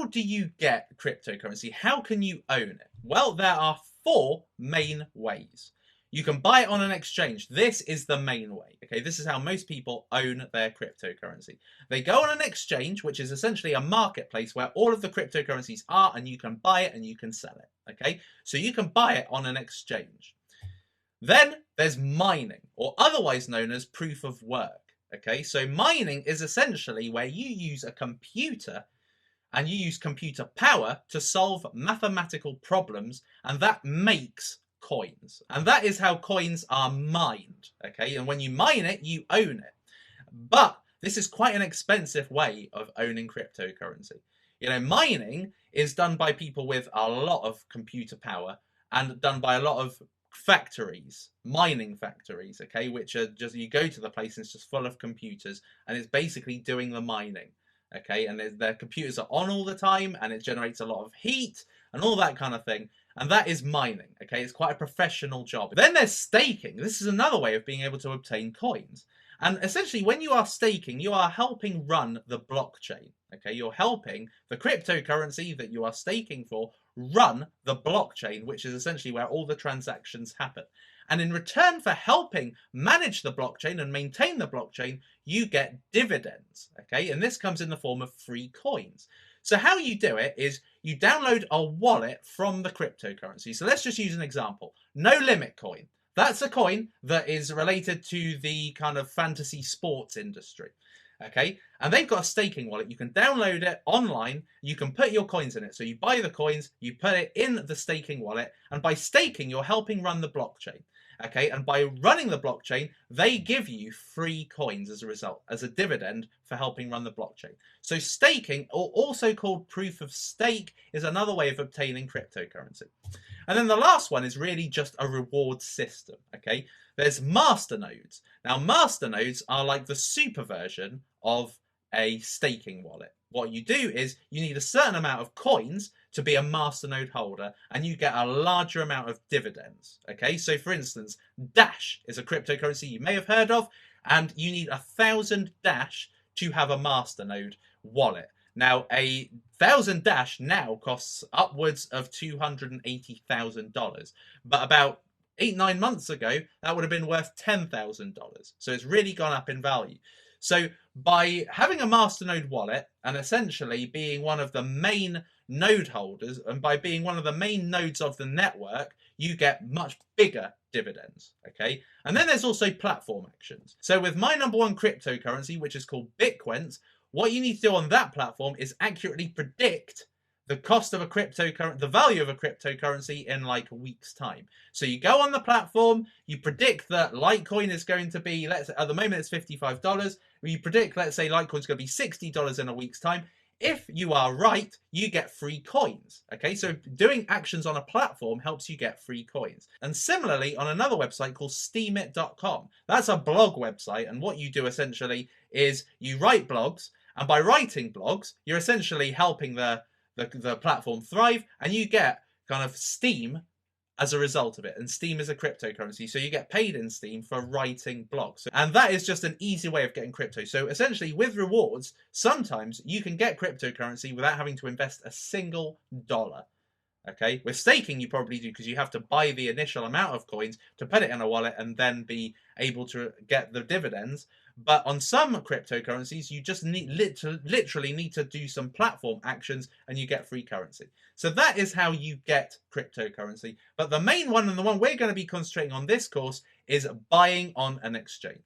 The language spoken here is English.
how do you get cryptocurrency? How can you own it? Well, there are four main ways. You can buy it on an exchange. This is the main way. Okay, this is how most people own their cryptocurrency. They go on an exchange, which is essentially a marketplace where all of the cryptocurrencies are, and you can buy it and you can sell it. Okay, so you can buy it on an exchange. Then there's mining, or otherwise known as proof of work. Okay, so mining is essentially where you use a computer and you use computer power to solve mathematical problems, and that makes coins. And that is how coins are mined. Okay, and when you mine it, you own it. But this is quite an expensive way of owning cryptocurrency. You know, mining is done by people with a lot of computer power and done by a lot of factories, mining factories, okay, which are just, you go to the place and it's just full of computers and it's basically doing the mining, okay, and their computers are on all the time and it generates a lot of heat and all that kind of thing, and that is mining, okay. It's quite a professional job. Then there's staking. This is another way of being able to obtain coins, and essentially when you are staking, you are helping run the blockchain, okay. You're helping the cryptocurrency that you are staking for run the blockchain, which is essentially where all the transactions happen. And in return for helping manage the blockchain and maintain the blockchain, you get dividends, okay? And this comes in the form of free coins. So how you do it is you download a wallet from the cryptocurrency. So let's just use an example. No Limit coin. That's a coin that is related to the kind of fantasy sports industry. Okay, and they've got a staking wallet. You can download it online. You can put your coins in it. So you buy the coins, you put it in the staking wallet, and by staking, you're helping run the blockchain. Okay, and by running the blockchain, they give you free coins as a result, as a dividend for helping run the blockchain. So staking, or also called proof of stake, is another way of obtaining cryptocurrency. And then the last one is really just a reward system. Okay, there's masternodes. Now, masternodes are like the super version of a staking wallet. What you do is you need a certain amount of coins to be a masternode holder, and you get a larger amount of dividends. Okay, so for instance, Dash is a cryptocurrency you may have heard of, and you need 1,000 Dash to have a masternode wallet. Now, 1,000 Dash now costs upwards of $280,000, but about 8-9 months ago, that would have been worth $10,000. So it's really gone up in value. So by having a masternode wallet and essentially being one of the main node holders, and by being one of the main nodes of the network, you get much bigger dividends, okay? And then there's also platform actions. So with my number one cryptocurrency, which is called Bitcoins, what you need to do on that platform is accurately predict the cost of a cryptocurrency, the value of a cryptocurrency in like a week's time. So you go on the platform, you predict that Litecoin is going to be, let's say, at the moment it's $55. You predict, let's say Litecoin is going to be $60 in a week's time. If you are right, you get free coins. Okay, so doing actions on a platform helps you get free coins. And similarly, on another website called steemit.com, that's a blog website. And what you do essentially is you write blogs, and by writing blogs, you're essentially helping the platform thrive, and you get kind of Steem as a result of it. And Steem is a cryptocurrency, so you get paid in Steem for writing blogs. And that is just an easy way of getting crypto. So essentially, with rewards, sometimes you can get cryptocurrency without having to invest a single dollar. Okay, with staking you probably do, because you have to buy the initial amount of coins to put it in a wallet and then be able to get the dividends. But on some cryptocurrencies, you just need literally need to do some platform actions and you get free currency. So that is how you get cryptocurrency. But the main one, and the one we're going to be concentrating on this course, is buying on an exchange.